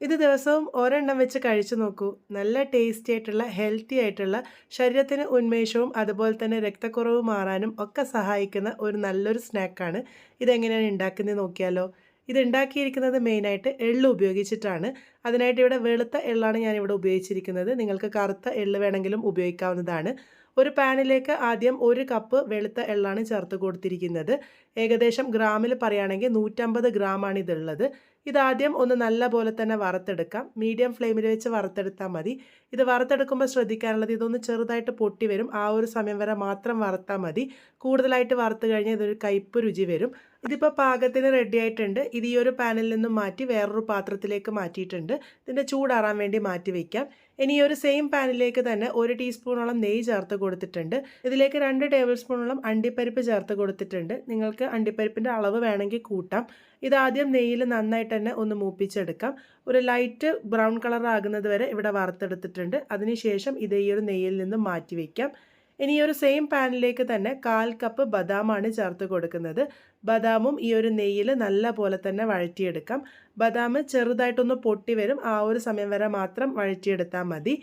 ഇത് ദിവസവും ഒരെണ്ണം വെച്ച് കഴിച്ചു നോക്കൂ. നല്ല ടേസ്റ്റി ആയിട്ടുള്ള ഹെൽത്തി ആയിട്ടുള്ള ശരീരത്തിന് ഉന്മേഷവും അതുപോലെ തന്നെ രക്തക്കുറവ് മാറാനും ഒക്കെ സഹായിക്കുന്ന ഒരു നല്ലൊരു സ്നാക്കാണ്. ഇതെങ്ങനെയാണ് ഉണ്ടാക്കുന്നത് നോക്കിയാലോ. ഇത് ഉണ്ടാക്കിയിരിക്കുന്നത് മെയിനായിട്ട് എള്ള് ഉപയോഗിച്ചിട്ടാണ്. അതിനായിട്ട് ഇവിടെ വെളുത്ത എള്ളാണ് ഞാനിവിടെ ഉപയോഗിച്ചിരിക്കുന്നത്. നിങ്ങൾക്ക് കറുത്ത എള്ള് വേണമെങ്കിലും ഉപയോഗിക്കാവുന്നതാണ്. ഒരു പാനിലേക്ക് ആദ്യം 1 കപ്പ് വെളുത്ത എള്ളാണ് ചേർത്ത് കൊടുത്തിരിക്കുന്നത്. ഏകദേശം ഗ്രാമിൽ പറയുകയാണെങ്കിൽ 150 ഗ്രാമാണ് ഇതുള്ളത്. ഇതാദ്യം ഒന്ന് നല്ല പോലെ തന്നെ വറുത്തെടുക്കാം. മീഡിയം ഫ്ലെയിമിൽ വെച്ച് വറുത്തെടുത്താൽ മതി. ഇത് വറുത്തെടുക്കുമ്പോൾ ശ്രദ്ധിക്കാനുള്ളത് ഇതൊന്ന് ചെറുതായിട്ട് പൊട്ടി വരും. ആ ഒരു സമയം വരെ മാത്രം വറുത്താൽ മതി. കൂടുതലായിട്ട് വറുത്ത് കഴിഞ്ഞാൽ ഇതൊരു കയ്പ്പ് രുചി വരും. ഇതിപ്പോൾ പാകത്തിന് റെഡി ആയിട്ടുണ്ട്. ഇത് ഈ ഒരു പാനിൽ നിന്നും മാറ്റി വേറൊരു പാത്രത്തിലേക്ക് മാറ്റിയിട്ടുണ്ട്. ഇതിൻ്റെ ചൂടാറാൻ വേണ്ടി മാറ്റി വയ്ക്കാം. ഇനി ഈ ഒരു സെയിം പാനിലേക്ക് തന്നെ 1 ടീസ്പൂണോളം നെയ്യ് ചേർത്ത് കൊടുത്തിട്ടുണ്ട്. ഇതിലേക്ക് 2 ടേബിൾ സ്പൂണോളം അണ്ടിപ്പരിപ്പ് ചേർത്ത് കൊടുത്തിട്ടുണ്ട്. നിങ്ങൾക്ക് അണ്ടിപ്പരിപ്പിൻ്റെ അളവ് വേണമെങ്കിൽ കൂട്ടാം. ഇതാദ്യം നെയ്യിൽ നന്നായിട്ട് തന്നെ ഒന്ന് മൂപ്പിച്ചെടുക്കാം. ഒരു ലൈറ്റ് ബ്രൗൺ കളർ ആകുന്നത് വരെ ഇവിടെ വറുത്തെടുത്തിട്ടുണ്ട്. അതിനുശേഷം ഇത് ഈ ഒരു നെയ്യിൽ നിന്നും മാറ്റി വയ്ക്കാം. ഇനി ഈ ഒരു സെയിം പാനിലേക്ക് തന്നെ 1/4 കപ്പ് ബദാമാണ് ചേർത്ത് കൊടുക്കുന്നത്. ബദാമും ഈ ഒരു നെയ്യിൽ നല്ല പോലെ തന്നെ വഴറ്റിയെടുക്കാം. ബദാം ചെറുതായിട്ടൊന്ന് പൊട്ടി വരും. ആ ഒരു സമയം വരെ മാത്രം വഴറ്റിയെടുത്താൽ മതി.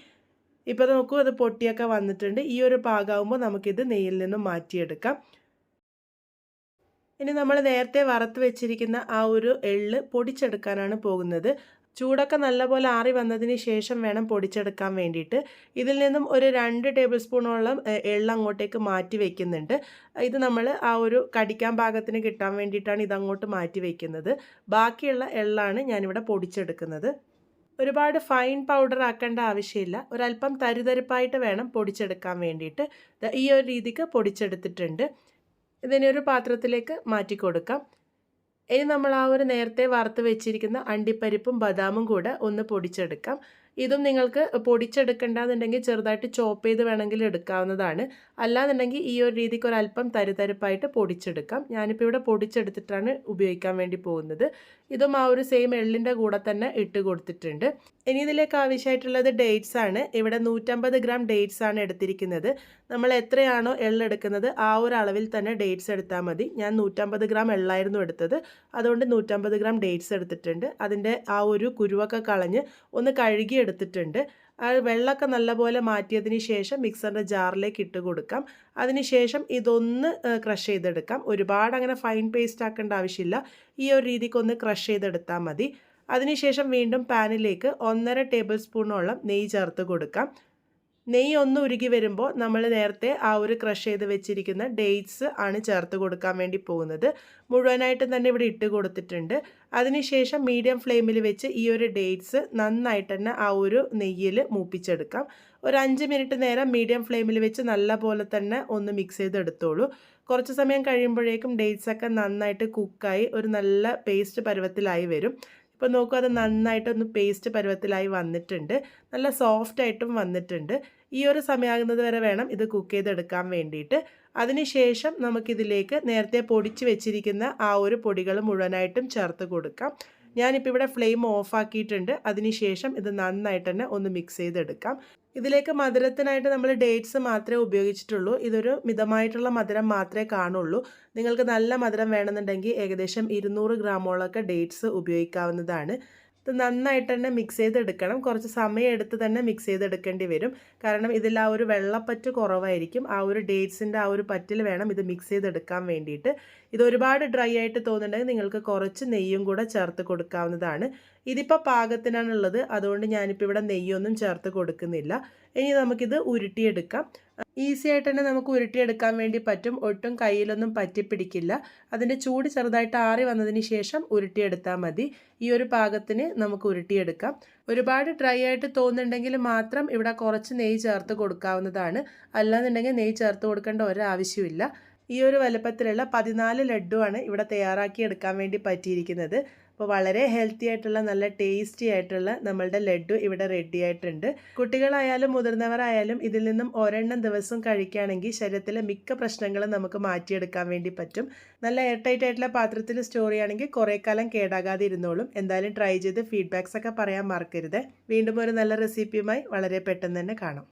ഇപ്പോൾ നോക്കൂ, അത് പൊട്ടിയൊക്കെ വന്നിട്ടുണ്ട്. ഈ ഒരു പാകമാകുമ്പോൾ നമുക്കിത് നെയ്യിൽ നിന്നും മാറ്റിയെടുക്കാം. ഇനി നമ്മൾ നേരത്തെ വറുത്ത് വെച്ചിരിക്കുന്ന ആ ഒരു എള്ള് പൊടിച്ചെടുക്കാനാണ് പോകുന്നത്. ചൂടൊക്കെ നല്ലപോലെ ആറി വന്നതിന് ശേഷം വേണം പൊടിച്ചെടുക്കാൻ വേണ്ടിയിട്ട്. ഇതിൽ നിന്നും ഒരു 2 ടേബിൾ സ്പൂണോളം എള്ള് അങ്ങോട്ടേക്ക് മാറ്റി വയ്ക്കുന്നുണ്ട്. ഇത് നമ്മൾ ആ ഒരു കടിക്കാൻ പാകത്തിന് കിട്ടാൻ വേണ്ടിയിട്ടാണ് ഇതങ്ങോട്ട് മാറ്റി വയ്ക്കുന്നത്. ബാക്കിയുള്ള എള്ളാണ് ഞാനിവിടെ പൊടിച്ചെടുക്കുന്നത്. ഒരുപാട് ഫൈൻ പൗഡർ ആക്കേണ്ട ആവശ്യമില്ല. ഒരല്പം തരിതരിപ്പായിട്ട് വേണം പൊടിച്ചെടുക്കാൻ വേണ്ടിയിട്ട്. ഈ ഒരു രീതിക്ക് പൊടിച്ചെടുത്തിട്ടുണ്ട്. ഇതിനെ ഒരു പാത്രത്തിലേക്ക് മാറ്റി കൊടുക്കാം. ഇനി നമ്മൾ ആ ഒരു നേരത്തെ വറുത്ത് വെച്ചിരിക്കുന്ന അണ്ടിപ്പരിപ്പും ബദാമും കൂടെ ഒന്ന് പൊടിച്ചെടുക്കാം. ഇതും നിങ്ങൾക്ക് പൊടിച്ചെടുക്കേണ്ടതെന്നുണ്ടെങ്കിൽ ചെറുതായിട്ട് ചോപ്പ് ചെയ്ത് വേണമെങ്കിൽ എടുക്കാവുന്നതാണ്. അല്ലാന്നുണ്ടെങ്കിൽ ഈ ഒരു രീതിക്ക് ഒരല്പം തരിതരിപ്പായിട്ട് പൊടിച്ചെടുക്കാം. ഞാനിപ്പോൾ ഇവിടെ പൊടിച്ചെടുത്തിട്ടാണ് ഉപയോഗിക്കാൻ വേണ്ടി പോകുന്നത്. ഇതും ആ ഒരു സെയിം എള്ളിൻ്റെ കൂടെ തന്നെ ഇട്ട് കൊടുത്തിട്ടുണ്ട്. ഇനി ഇതിലേക്ക് ആവശ്യമായിട്ടുള്ളത് ഡേറ്റ്സ് ആണ്. ഇവിടെ 150 ഗ്രാം ഡേറ്റ്സ് ആണ് എടുത്തിരിക്കുന്നത്. നമ്മൾ എത്രയാണോ എള്ളെടുക്കുന്നത് ആ ഒരു അളവിൽ തന്നെ ഡേറ്റ്സ് എടുത്താൽ മതി. ഞാൻ 150 ഗ്രാം എള്ളായിരുന്നു എടുത്തത്. അതുകൊണ്ട് 150 ഗ്രാം ഡേറ്റ്സ് എടുത്തിട്ടുണ്ട്. അതിൻ്റെ ആ ഒരു കുരുവൊക്കെ കളഞ്ഞ് ഒന്ന് കഴുകി എടുത്തിട്ടുണ്ട്. ആ വെള്ളമൊക്കെ നല്ലപോലെ മാറ്റിയതിന് ശേഷം മിക്സറിൻ്റെ ജാറിലേക്ക് ഇട്ട് കൊടുക്കാം. അതിനുശേഷം ഇതൊന്ന് ക്രഷ് ചെയ്തെടുക്കാം. ഒരുപാട് അങ്ങനെ ഫൈൻ പേസ്റ്റ് ആക്കേണ്ട ആവശ്യമില്ല. ഈ ഒരു രീതിക്കൊന്ന് ക്രഷ് ചെയ്തെടുത്താൽ മതി. അതിനുശേഷം വീണ്ടും പാനിലേക്ക് 1.5 ടേബിൾ സ്പൂണോളം നെയ്യ് ചേർത്ത് കൊടുക്കാം. നെയ്യ് ഒന്ന് ഉരുകി വരുമ്പോൾ നമ്മൾ നേരത്തെ ആ ഒരു ക്രഷ് ചെയ്ത് വെച്ചിരിക്കുന്ന ഡേറ്റ്സ് ആണ് ചേർത്ത് കൊടുക്കാൻ വേണ്ടി പോകുന്നത്. മുഴുവനായിട്ട് തന്നെ ഇവിടെ ഇട്ട് കൊടുത്തിട്ടുണ്ട്. അതിനുശേഷം മീഡിയം ഫ്ലെയിമിൽ വെച്ച് ഈ ഒരു ഡേറ്റ്സ് നന്നായിട്ട് തന്നെ ആ ഒരു നെയ്യിൽ മൂപ്പിച്ചെടുക്കാം. ഒരു 5 മിനിറ്റ് നേരം മീഡിയം ഫ്ലെയിമിൽ വെച്ച് നല്ല പോലെ തന്നെ ഒന്ന് മിക്സ് ചെയ്തെടുത്തോളൂ. കുറച്ച് സമയം കഴിയുമ്പോഴേക്കും ഡേറ്റ്സൊക്കെ നന്നായിട്ട് കുക്കായി ഒരു നല്ല പേസ്റ്റ് പരുവത്തിലായി വരും. ഇപ്പോൾ നോക്കൂ, അത് നന്നായിട്ടൊന്ന് പേസ്റ്റ് പരുവത്തിലായി വന്നിട്ടുണ്ട്. നല്ല സോഫ്റ്റായിട്ടും വന്നിട്ടുണ്ട്. ഈ ഒരു സമയമാകുന്നത് വരെ വേണം ഇത് കുക്ക് ചെയ്തെടുക്കാൻ വേണ്ടിയിട്ട്. അതിനുശേഷം നമുക്കിതിലേക്ക് നേരത്തെ പൊടിച്ച് വെച്ചിരിക്കുന്ന ആ ഒരു പൊടികൾ മുഴുവനായിട്ടും ചേർത്ത് കൊടുക്കാം. ഞാനിപ്പോൾ ഇവിടെ ഫ്ലെയിം ഓഫാക്കിയിട്ടുണ്ട്. അതിനുശേഷം ഇത് നന്നായിട്ട് തന്നെ ഒന്ന് മിക്സ് ചെയ്തെടുക്കാം. ഇതിലേക്ക് മധുരത്തിനായിട്ട് നമ്മൾ ഡേറ്റ്സ് മാത്രമേ ഉപയോഗിച്ചിട്ടുള്ളൂ. ഇതൊരു മിതമായിട്ടുള്ള മധുരം മാത്രമേ കാണുള്ളൂ. നിങ്ങൾക്ക് നല്ല മധുരം വേണമെന്നുണ്ടെങ്കിൽ ഏകദേശം 200 ഗ്രാമോളൊക്കെ ഡേറ്റ്സ് ഉപയോഗിക്കാവുന്നതാണ്. ഇത് നന്നായിട്ട് തന്നെ മിക്സ് ചെയ്തെടുക്കണം. കുറച്ച് സമയം എടുത്ത് തന്നെ മിക്സ് ചെയ്തെടുക്കേണ്ടി വരും. കാരണം ഇതിൽ ആ ഒരു വെള്ളപ്പറ്റ് കുറവായിരിക്കും. ആ ഒരു ഡേറ്റ്സിൻ്റെ ആ ഒരു പറ്റിൽ വേണം ഇത് മിക്സ് ചെയ്തെടുക്കാൻ വേണ്ടിയിട്ട്. ഇത് ഒരുപാട് ഡ്രൈ ആയിട്ട് തോന്നുന്നുണ്ടെങ്കിൽ നിങ്ങൾക്ക് കുറച്ച് നെയ്യും കൂടെ ചേർത്ത് കൊടുക്കാവുന്നതാണ്. ഇതിപ്പോൾ പാകത്തിനാണുള്ളത്. അതുകൊണ്ട് ഞാനിപ്പോൾ ഇവിടെ നെയ്യൊന്നും ചേർത്ത് കൊടുക്കുന്നില്ല. ഇനി നമുക്കിത് ഉരുട്ടിയെടുക്കാം. ഈസി ആയിട്ട് തന്നെ നമുക്ക് ഉരുട്ടിയെടുക്കാൻ വേണ്ടി പറ്റും. ഒട്ടും കയ്യിലൊന്നും പറ്റിപ്പിടിക്കില്ല. അതിൻ്റെ ചൂട് ചെറുതായിട്ട് ആറി വന്നതിന് ശേഷം ഉരുട്ടിയെടുത്താൽ മതി. ഈ ഒരു പാകത്തിന് നമുക്ക് ഉരുട്ടിയെടുക്കാം. ഒരുപാട് ഡ്രൈ ആയിട്ട് തോന്നുന്നുണ്ടെങ്കിൽ മാത്രം ഇവിടെ കുറച്ച് നെയ്യ് ചേർത്ത് കൊടുക്കാവുന്നതാണ്. അല്ലാന്നുണ്ടെങ്കിൽ നെയ്യ് ചേർത്ത് കൊടുക്കേണ്ട ഒരാവശ്യമില്ല. ഈ ഒരു വലുപ്പത്തിലുള്ള 14 ലഡ്ഡുവാണ് ഇവിടെ തയ്യാറാക്കി എടുക്കാൻ വേണ്ടി പറ്റിയിരിക്കുന്നത്. അപ്പോൾ വളരെ ഹെൽത്തി ആയിട്ടുള്ള നല്ല ടേസ്റ്റി ആയിട്ടുള്ള നമ്മളുടെ ലഡ്ഡു ഇവിടെ റെഡി ആയിട്ടുണ്ട്. കുട്ടികളായാലും മുതിർന്നവരായാലും ഇതിൽ നിന്നും ഒരെണ്ണം ദിവസം കഴിക്കുകയാണെങ്കിൽ ശരീരത്തിലെ മിക്ക പ്രശ്നങ്ങളും നമുക്ക് മാറ്റിയെടുക്കാൻ വേണ്ടി പറ്റും. നല്ല എയർ ടൈറ്റ് ആയിട്ടുള്ള പാത്രത്തിൽ സ്റ്റോർ ചെയ്യുകയാണെങ്കിൽ കുറേ കാലം കേടാകാതെ ഇരുന്നോളും. എന്തായാലും ട്രൈ ചെയ്ത് ഫീഡ്ബാക്സ് ഒക്കെ പറയാൻ മറക്കരുത്. വീണ്ടും ഒരു നല്ല റെസിപ്പിയുമായി വളരെ പെട്ടെന്ന് തന്നെ കാണാം.